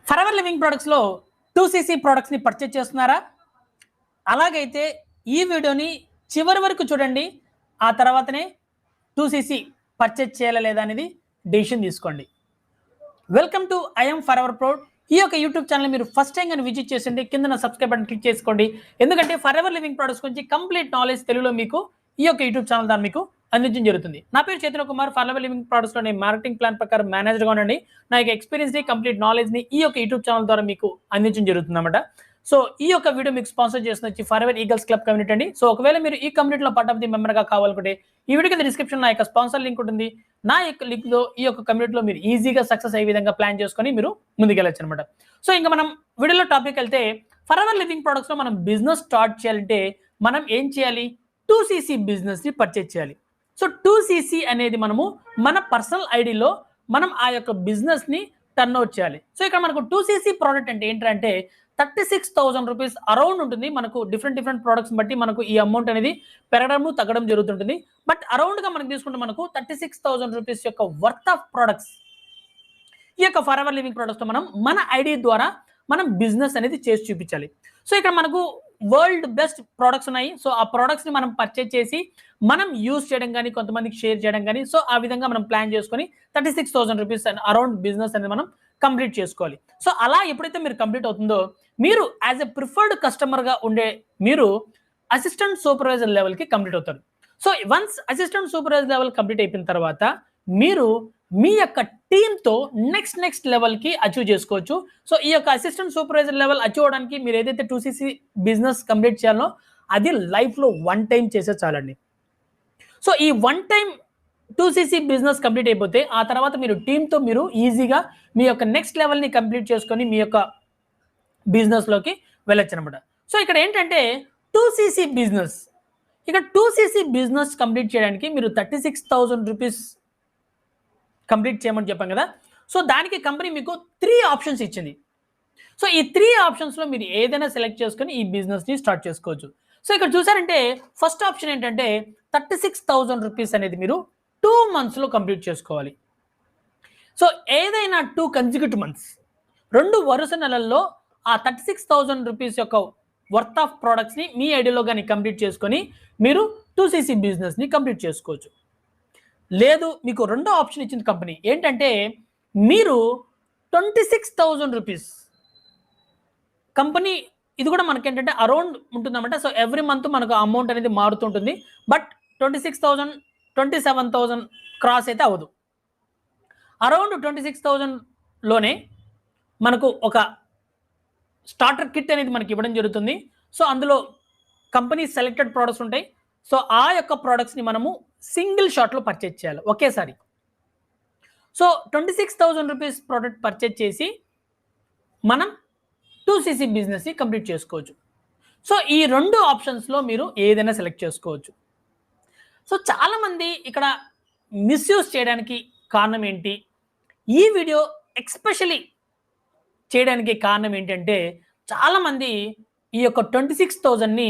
Forever living ప్రొడక్ట్స్లో 2cc ప్రోడక్ట్స్ని purchase చేస్తున్నారా? అలాగైతే ఈ వీడియోని చివరి వరకు చూడండి. ఆ తర్వాతనే 2cc పర్చేజ్ చేయాలా లేదా అనేది డెసిషన్ తీసుకోండి. Welcome to I'm forever proud. ఈ యొక్క యూట్యూబ్ ఛానల్ మీరు ఫస్ట్ టైం కానీ విజిట్ చేసింది కింద నా సబ్స్క్రైబ్ బటన్ క్లిక్ చేసుకోండి. ఎందుకంటే ఫరెవర్ లివింగ్ ప్రొడక్ట్స్ గురించి కంప్లీట్ నాలెడ్జ్ తెలుగులో మీకు ఈ యొక్క యూట్యూబ్ ఛానల్ ద్వారా మీకు అందించడం జరుగుతుంది. నా పేరు చైతన్య కుమార్. ఫరెవర్ లివింగ్ ప్రొడక్ట్స్లో నేను మార్కెటింగ్ ప్లాన్ ప్రకారం మేనేజర్గా ఉండండి. నా యొక్క ఎక్స్పీరియన్స్ని కంప్లీట్ నాలెడ్జ్ని ఈ యొక్క యూట్యూబ్ ఛానల్ ద్వారా మీకు అందించడం జరుగుతుంది అన్నమాట. సో ఈ యొక్క వీడియో మీకు స్పాన్సర్ చేసిన వచ్చి ఫరెవర్ ఈగల్స్ క్లబ్ కమ్యూనిటీ అండి. సో ఒకవేళ మీరు ఈ కమ్యూనిటీలో పార్ట్ ఆఫ్ ది మెంబర్గా కావాలనుకుంటే ఈ వీడియో కింద డిస్క్రిప్షన్ నా యొక్క స్పాన్సర్ లింక్ ఉంటుంది. నా యొక్క లింక్లో ఈ యొక్క కమ్యూనిటీలో మీరు ఈజీగా సక్సెస్ అయ్యే విధంగా ప్లాన్ చేసుకొని మీరు ముందుకెళ్ళచ్చు అనమాట. సో ఇంకా మనం వీడియోలో టాపిక్ వెళ్తే ఫరెవర్ లివింగ్ ప్రొడక్ట్స్లో మనం బిజినెస్ స్టార్ట్ చేయాలంటే మనం ఏం చేయాలి? 2cc బిజినెస్ని పర్చేజ్ చేయాలి. సో 2cc అనేది మనము మన పర్సనల్ ఐడిలో మనం ఆ యొక్క బిజినెస్ని టర్న్ అవుట్ చేయాలి. సో ఇక్కడ మనకు 2cc ప్రోడక్ట్ అంటే ఏంటంటే 36,000 రూపీస్ అరౌండ్ ఉంటుంది. మనకు డిఫరెంట్ ప్రోడక్ట్స్ బట్టి మనకు ఈ అమౌంట్ అనేది పెరగడము తగ్గడం జరుగుతుంటుంది. బట్ అరౌండ్గా మనకు తీసుకుంటే మనకు 36,000 రూపీస్ యొక్క వర్త్ ఆఫ్ ప్రోడక్ట్స్ ఈ యొక్క ఫరెవర్ లివింగ్ ప్రొడక్ట్స్తో మనం మన ఐడి ద్వారా మనం బిజినెస్ అనేది చేసి చూపించాలి. సో ఇక్కడ మనకు వరల్డ్ బెస్ట్ ప్రోడక్ట్స్ ఉన్నాయి. సో ఆ ప్రోడక్ట్స్ని మనం పర్చేజ్ చేసి మనం యూజ్ చేయడం కానీ కొంతమందికి షేర్ చేయడం కానీ సో ఆ విధంగా మనం ప్లాన్ చేసుకొని 36,000 రూపీస్ అరౌండ్ బిజినెస్ అనేది మనం కంప్లీట్ చేసుకోవాలి. సో అలా ఎప్పుడైతే మీరు కంప్లీట్ అవుతుందో మీరు యాజ్ ఎ ప్రిఫర్డ్ కస్టమర్గా ఉండే మీరు అసిస్టెంట్ సూపర్వైజర్ లెవెల్కి కంప్లీట్ అవుతారు. So once assistant supervisor level complete అయిపోయిన తర్వాత మీరు మీ యొక్క టీంతో నెక్స్ట్ లెవెల్కి అచీవ్ చేసుకోవచ్చు. సో ఈ యొక్క అసిస్టెంట్ సూపర్వైజర్ లెవెల్ అచీవ్ అవడానికి మీరు ఏదైతే 2cc బిజినెస్ కంప్లీట్ చేయాలో అది లైఫ్లో వన్ టైం చేసే చాలండి. సో ఈ one time 2cc business complete అయిపోతే ఆ తర్వాత మీరు టీంతో మీరు ఈజీగా మీ యొక్క నెక్స్ట్ లెవెల్ని కంప్లీట్ చేసుకొని మీ యొక్క బిజినెస్లోకి వెళ్ళొచ్చు అనమాట. సో ఇక్కడ ఏంటంటే 2cc బిజినెస్, ఇక్కడ 2cc బిజినెస్ కంప్లీట్ చేయడానికి మీరు 36,000 రూపీస్ కంప్లీట్ చేయమని చెప్పాం కదా. సో దానికి కంపెనీ మీకు 3 ఆప్షన్స్ ఇచ్చింది. సో ఈ 3 ఆప్షన్స్లో మీరు ఏదైనా సెలెక్ట్ చేసుకొని ఈ బిజినెస్ని స్టార్ట్ చేసుకోవచ్చు. సో ఇక్కడ చూసారంటే ఫస్ట్ ఆప్షన్ ఏంటంటే 36,000 రూపీస్ అనేది మీరు 2 మంత్స్లో కంప్లీట్ చేసుకోవాలి. సో ఏదైనా 2 కన్సిక్యూటివ్ మంత్స్ 2 వరుస నెలల్లో ఆ 36,000 రూపీస్ యొక్క వర్త్ ఆఫ్ ప్రోడక్ట్స్ని మీ ఐడియాలో కానీ కంప్లీట్ చేసుకొని మీరు 2cc బిజినెస్ని కంప్లీట్ చేసుకోవచ్చు. లేదు మీకు రెండో ఆప్షన్ ఇచ్చింది కంపెనీ ఏంటంటే మీరు 26,000 రూపీస్ కంపెనీ ఇది కూడా మనకి ఏంటంటే అరౌండ్ ఉంటుందన్నమాట. సో ఎవ్రీ మంత్ మనకు అమౌంట్ అనేది మారుతుంటుంది. బట్ 26,000 27,000 క్రాస్ అయితే అవ్వదు. అరౌండ్ 26,000లోనే మనకు ఒక స్టార్టర్ కిట్ అనేది మనకి ఇవ్వడం జరుగుతుంది. సో అందులో కంపెనీ సెలెక్టెడ్ ప్రోడక్ట్స్ ఉంటాయి. సో ఆ యొక్క ప్రోడక్ట్స్ని మనము సింగిల్ షాట్లో పర్చేజ్ చేయాలి ఒకేసారి. సో 26,000 రూపీస్ ప్రోడక్ట్ పర్చేజ్ చేసి మనం 2cc బిజినెస్ని కంప్లీట్ చేసుకోవచ్చు. సో ఈ 2 ఆప్షన్స్లో మీరు ఏదైనా సెలెక్ట్ చేసుకోవచ్చు. సో చాలామంది ఇక్కడ మిస్యూజ్ చేయడానికి కారణం ఏంటి? ఈ వీడియో ఎక్స్పెషలీ చేయడానికి కారణం ఏంటంటే చాలామంది ఈ యొక్క 26,000ని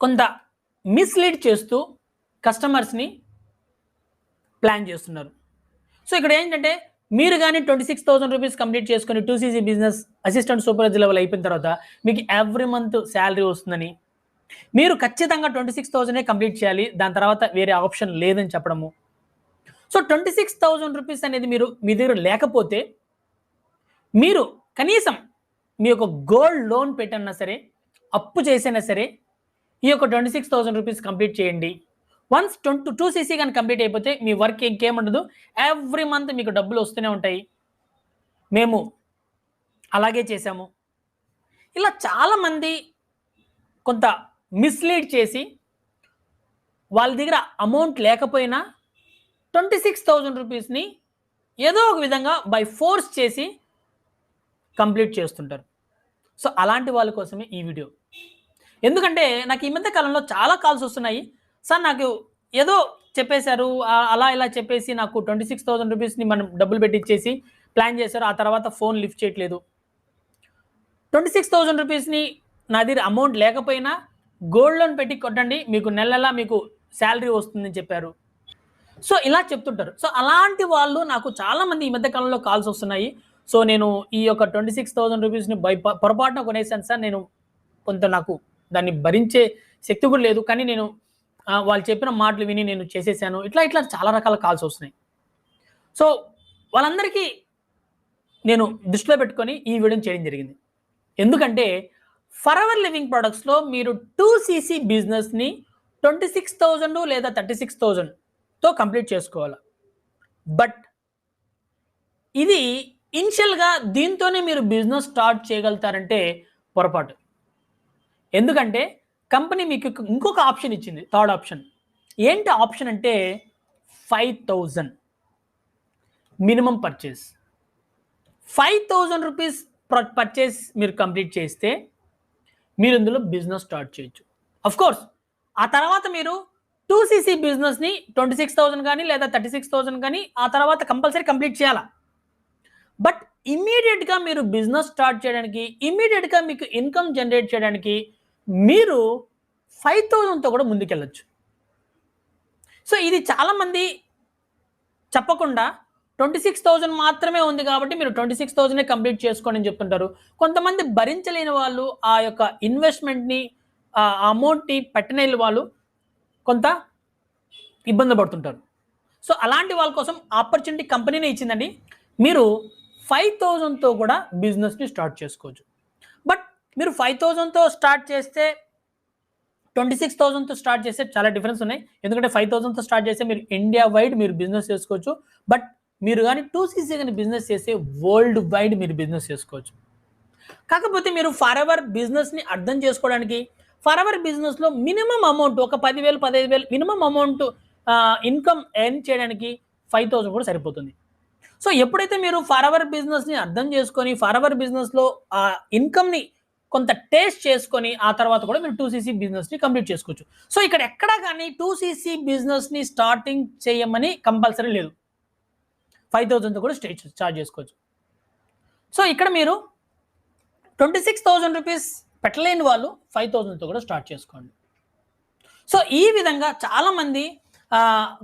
కొంత మిస్లీడ్ చేస్తూ కస్టమర్స్ని ప్లాన్ చేస్తున్నారు. సో ఇక్కడ ఏంటంటే మీరు కానీ 26,000 రూపీస్ కంప్లీట్ చేసుకొని 2cc business assistant supervisor level అయిపోయిన తర్వాత మీకు ఎవ్రీ మంత్ శాలరీ వస్తుందని మీరు ఖచ్చితంగా 26,000 కంప్లీట్ చేయాలి, దాని తర్వాత వేరే ఆప్షన్ లేదని చెప్పడము. సో 26,000 రూపీస్ అనేది మీరు మీ దగ్గర లేకపోతే మీరు కనీసం మీ యొక్క గోల్డ్ లోన్ పెట్టన్నా సరే అప్పు చేసైనా సరే ఈ యొక్క 26,000 రూపీస్ కంప్లీట్ చేయండి. వన్స్ 2cc కానీ కంప్లీట్ అయిపోతే మీ వర్క్ ఇంకేముండదు. ఎవ్రీ మంత్ మీకు డబ్బులు వస్తూనే ఉంటాయి. మేము అలాగే చేసాము. ఇలా చాలామంది కొంత మిస్లీడ్ చేసి వాళ్ళ దగ్గర అమౌంట్ లేకపోయినా 26,000 రూపీస్ని ఏదో ఒక విధంగా బై ఫోర్స్ చేసి కంప్లీట్ చేస్తుంటారు. సో అలాంటి వాళ్ళ కోసమే ఈ వీడియో. ఎందుకంటే నాకు ఈ మధ్య కాలంలో చాలా కాల్స్ వస్తున్నాయి. సార్ నాకు ఏదో చెప్పేశారు అలా ఇలా చెప్పేసి నాకు 26,000 రూపీస్ని మనం డబ్బులు పెట్టించేసి ప్లాన్ చేశారు, ఆ తర్వాత ఫోన్ లిఫ్ట్ చేయట్లేదు. 26,000 రూపీస్ని నా దగ్గర అమౌంట్ లేకపోయినా గోల్డ్ లోన్ పెట్టి కొట్టండి, మీకు నెలలా మీకు శాలరీ వస్తుందని చెప్పారు. సో ఇలా చెప్తుంటారు. సో అలాంటి వాళ్ళు నాకు చాలామంది ఈ మధ్య కాలంలో కాల్స్ వస్తున్నాయి. సో నేను ఈ యొక్క 26,000 రూపీస్ని పొరపాటున కొనేసాను సార్, నేను కొంత నాకు దాన్ని భరించే శక్తి కూడా లేదు, కానీ నేను వాళ్ళు చెప్పిన మాటలు విని నేను చేసేసాను. ఇట్లా ఇట్లా చాలా రకాల కాల్స్ వస్తున్నాయి. సో వాళ్ళందరికీ నేను దృష్టిలో పెట్టుకొని ఈ వీడియోని చేయడం జరిగింది. ఎందుకంటే ఫరెవర్ లివింగ్ ప్రొడక్ట్స్లో మీరు 2cc బిజినెస్ని 26,000 లేదా 36,000తో కంప్లీట్ చేసుకోవాలి. బట్ ఇది ఇనిషియల్గా దీంతోనే మీరు బిజినెస్ స్టార్ట్ చేయగలుగుతారంటే పొరపాటు. ఎందుకంటే కంపెనీ మీకు ఇంకొక ఆప్షన్ ఇచ్చింది, థర్డ్ ఆప్షన్. ఏంటి ఆప్షన్ అంటే 5,000 మినిమం పర్చేస్. 5,000 రూపీస్ పర్చేస్ మీరు కంప్లీట్ చేస్తే మీరు ఇందులో బిజినెస్ స్టార్ట్ చేయొచ్చు. అఫ్ కోర్స్ ఆ తర్వాత మీరు 2cc బిజినెస్ని 26,000 కానీ లేదా 36,000 కానీ ఆ తర్వాత కంపల్సరీ కంప్లీట్ చేయాలా. బట్ ఇమ్మీడియట్గా మీరు బిజినెస్ స్టార్ట్ చేయడానికి, ఇమ్మీడియట్గా మీకు ఇన్కమ్ జనరేట్ చేయడానికి మీరు 5,000తో కూడా ముందుకెళ్ళచ్చు. సో ఇది చాలామంది చెప్పకుండా 26,000 మాత్రమే ఉంది కాబట్టి మీరు 26,000 కంప్లీట్ చేసుకోండి అని చెప్తుంటారు. కొంతమంది భరించలేని వాళ్ళు ఆ యొక్క ఇన్వెస్ట్మెంట్ని, ఆ అమౌంట్ని పెట్టలేని వాళ్ళు కొంత ఇబ్బంది పడుతుంటారు. సో అలాంటి వాళ్ళ కోసం ఆపర్చునిటీ కంపెనీనే ఇచ్చిందండి. మీరు 5,000తో కూడా బిజినెస్ని స్టార్ట్ చేసుకోవచ్చు. బట్ మీరు 5,000తో స్టార్ట్ చేస్తే 26,000తో స్టార్ట్ చేస్తే చాలా డిఫరెన్స్ ఉన్నాయి. ఎందుకంటే 5,000తో స్టార్ట్ చేస్తే మీరు ఇండియా వైడ్ మీరు బిజినెస్ చేసుకోవచ్చు. బట్ మీరు కానీ 2cc కానీ బిజినెస్ చేస్తే వరల్డ్ వైడ్ మీరు బిజినెస్ చేసుకోవచ్చు. కాకపోతే మీరు ఫరెవర్ బిజినెస్ని అర్థం చేసుకోవడానికి, ఫరెవర్ బిజినెస్లో మినిమం అమౌంట్ ఒక 10,000 15,000 మినిమం అమౌంట్ ఇన్కమ్ ఎర్న్ చేయడానికి 5,000 కూడా సరిపోతుంది. సో ఎప్పుడైతే మీరు ఫరెవర్ బిజినెస్ని అర్థం చేసుకొని ఫరెవర్ బిజినెస్లో ఆ ఇన్కమ్ని కొంత టేస్ట్ చేసుకొని ఆ తర్వాత కూడా మీరు 2cc బిజినెస్ని కంప్లీట్ చేసుకోవచ్చు. సో ఇక్కడ ఎక్కడా కానీ 2cc బిజినెస్ని స్టార్టింగ్ చేయమని కంపల్సరీ లేదు. 5,000తో కూడా స్టార్ట్ చేసుకోవచ్చు. సో ఇక్కడ మీరు 26,000 రూపీస్ పెట్టలేని వాళ్ళు 5,000తో కూడా స్టార్ట్ చేసుకోండి. సో ఈ విధంగా చాలామంది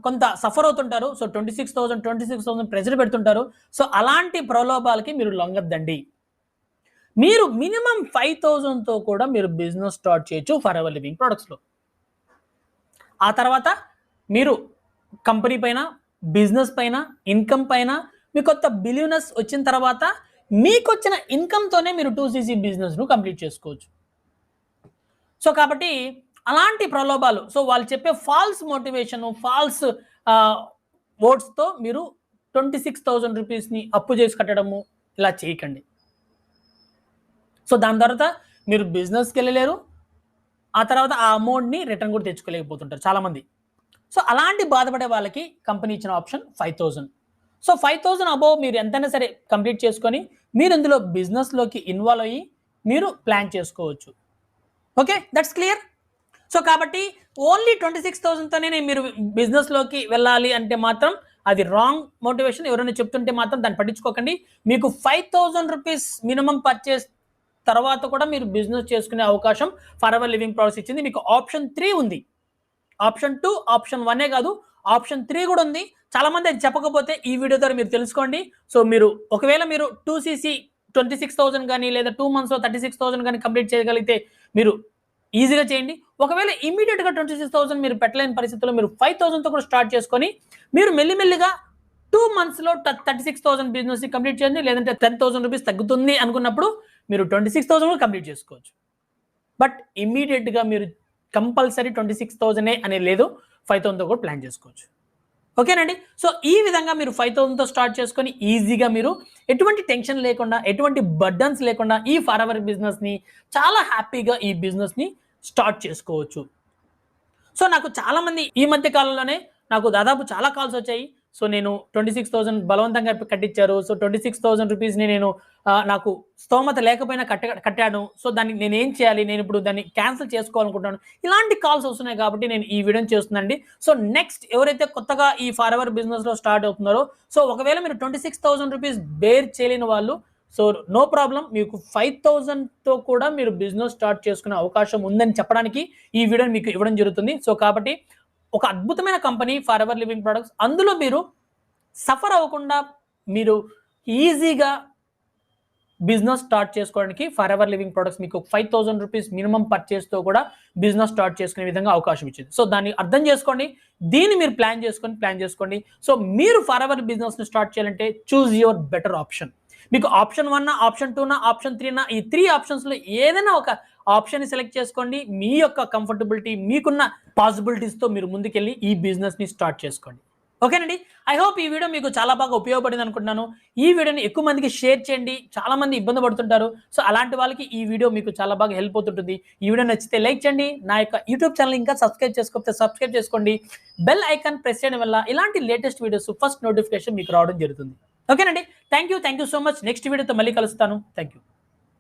కొంత సఫర్ అవుతుంటారు. సో 26,000 ప్రెజర్ పెడుతుంటారు. సో అలాంటి ప్రలోభాలకి మీరు లొంగద్దండి. మీరు మినిమం 5,000తో కూడా మీరు బిజినెస్ స్టార్ట్ చేయొచ్చు ఫరెవర్ లివింగ్ ప్రొడక్ట్స్లో. ఆ తర్వాత మీరు కంపెనీ పైన, బిజినెస్ పైన, ఇన్కమ్ పైన మీ కొత్త బిలియనర్స్ వచ్చిన తర్వాత మీకు వచ్చిన ఇన్కమ్తోనే మీరు 2cc బిజినెస్ను కంప్లీట్ చేసుకోవచ్చు. సో కాబట్టి అలాంటి ప్రలోభాలు, సో వాళ్ళు చెప్పే ఫాల్స్ మోటివేషన్, ఫాల్స్ వర్డ్స్తో మీరు 26,000 రూపీస్ని అప్పు చేసి కట్టడము ఇలా చేయకండి. సో దాని తర్వాత మీరు బిజినెస్కి వెళ్ళలేరు, ఆ తర్వాత ఆ అమౌంట్ని రిటర్న్ కూడా తెచ్చుకోలేకపోతుంటారు చాలామంది. సో అలాంటి బాధపడే వాళ్ళకి కంపెనీ ఇచ్చిన ఆప్షన్ 5,000. సో 5,000 అబోవ్ మీరు ఎంతైనా సరే కంప్లీట్ చేసుకొని మీరు ఇందులో బిజినెస్లోకి ఇన్వాల్వ్ అయ్యి మీరు ప్లాన్ చేసుకోవచ్చు. Okay, that's clear. సో కాబట్టి ఓన్లీ 26,000తోనే మీరు బిజినెస్లోకి వెళ్ళాలి అంటే మాత్రం అది రాంగ్ మోటివేషన్. ఎవరైనా చెప్తుంటే మాత్రం దాన్ని పట్టించుకోకండి. మీకు 5,000 రూపీస్ మినిమం పర్చేస్ తర్వాత కూడా మీరు బిజినెస్ చేసుకునే అవకాశం ఫరెవర్ లివింగ్ ప్రొడక్ట్స్ ఇచ్చింది. మీకు ఆప్షన్ 3 ఉంది. ఆప్షన్ 2, ఆప్షన్ 1 కాదు, ఆప్షన్ 3 కూడా ఉంది. చాలామంది అది చెప్పకపోతే ఈ వీడియో ద్వారా మీరు తెలుసుకోండి. సో మీరు ఒకవేళ మీరు 2cc 26,000 కానీ లేదా 2 monthsలో 36,000 కానీ కంప్లీట్ చేయగలిగితే మీరు ఈజీగా చేయండి. ఒకవేళ ఇమీడియట్గా 26,000 మీరు పెట్టలేని పరిస్థితుల్లో మీరు 5,000తో కూడా స్టార్ట్ చేసుకొని మీరు మెల్లిమెల్లిగా 2 monthsలో 36,000 బిజినెస్ కంప్లీట్ చేయండి. లేదంటే 10,000 రూపీస్ తగ్గుతుంది అనుకున్నప్పుడు మీరు 26,000 కంప్లీట్ చేసుకోవచ్చు. బట్ ఇమీడియట్గా మీరు కంపల్సరీ 26,000 అనే లేదు, 5,000తో కూడా ప్లాన్ చేసుకోవచ్చు. ఓకేనండి. సో ఈ విధంగా మీరు 5,000తో స్టార్ట్ చేసుకొని ఈజీగా మీరు ఎటువంటి టెన్షన్ లేకుండా, ఎటువంటి బర్డన్స్ లేకుండా ఈ ఫరెవర్ బిజినెస్ని చాలా హ్యాపీగా ఈ బిజినెస్ని స్టార్ట్ చేసుకోవచ్చు. సో నాకు చాలామంది ఈ మధ్య కాలంలోనే నాకు దాదాపు చాలా కాల్స్ వచ్చాయి. సో నేను 26,000 బలవంతంగా కట్టించారు. సో 26,000 రూపీస్ని నేను నాకు స్తోమత లేకపోయినా కట్టాను. సో దాన్ని నేను ఏం చేయాలి, నేను ఇప్పుడు దాన్ని క్యాన్సిల్ చేసుకోవాలనుకుంటున్నాను. ఇలాంటి కాల్స్ వస్తున్నాయి కాబట్టి నేను ఈ వీడియోని చేస్తున్నానండి. సో నెక్స్ట్ ఎవరైతే కొత్తగా ఈ ఫరెవర్ బిజినెస్లో స్టార్ట్ అవుతున్నారో, సో ఒకవేళ మీరు 26,000 రూపీస్ బేర్ చేయలేని వాళ్ళు, సో నో ప్రాబ్లం, మీకు 5,000తో కూడా మీరు బిజినెస్ స్టార్ట్ చేసుకునే అవకాశం ఉందని చెప్పడానికి ఈ వీడియోని మీకు ఇవ్వడం జరుగుతుంది. సో కాబట్టి ఒక అద్భుతమైన కంపెనీ ఫరెవర్ లివింగ్ ప్రొడక్ట్స్, అందులో మీరు సఫర్ అవ్వకుండా మీరు ఈజీగా బిజినెస్ స్టార్ట్ చేసుకోవడానికి ఫర్ ఎవర్ లివింగ్ ప్రొడక్ట్స్ మీకు 5,000 రూపీస్ మినిమం పర్చేస్తో కూడా బిజినెస్ స్టార్ట్ చేసుకునే విధంగా అవకాశం ఇచ్చింది. సో దాన్ని అర్థం చేసుకోండి, దీన్ని మీరు ప్లాన్ చేసుకోండి. సో మీరు ఫర్ ఎవర్ బిజినెస్ని స్టార్ట్ చేయాలంటే చూజ్ యువర్ బెటర్ ఆప్షన్. మీకు ఆప్షన్ 1 ఆప్షన్ 2 ఆప్షన్ 3 ఈ 3 ఆప్షన్స్లో ఏదైనా ఒక ఆప్షన్ సెలెక్ట్ చేసుకోండి. మీ యొక్క కంఫర్టబిలిటీ, మీకున్న పాసిబిలిటీస్తో మీరు ముందుకెళ్ళి ఈ బిజినెస్ని స్టార్ట్ చేసుకోండి. ఓకేనండి. ఐ హోప్ ఈ వీడియో మీకు చాలా బాగా ఉపయోగపడింది అనుకుంటున్నాను. ఈ వీడియోని ఎక్కువ మందికి షేర్ చేయండి. చాలా మంది ఇబ్బంది పడుతుంటారు. సో అలాంటి వాళ్ళకి ఈ వీడియో మీకు చాలా బాగా హెల్ప్ అవుతుంటుంది. ఈ వీడియో నచ్చితే లైక్ చేయండి. నా యొక్క యూట్యూబ్ ఛానల్ ఇంకా సబ్స్క్రైబ్ చేసుకోకపోతే సబ్స్క్రైబ్ చేసుకోండి. బెల్ ఐకాన్ ప్రెస్ చేయడం వల్ల ఇలాంటి లేటెస్ట్ వీడియోస్ ఫస్ట్ నోటిఫికేషన్ మీకు రావడం జరుగుతుంది. ఓకేనండి. Thank you so much. Next వీడియోతో మళ్ళీ కలుస్తాను. Thank you.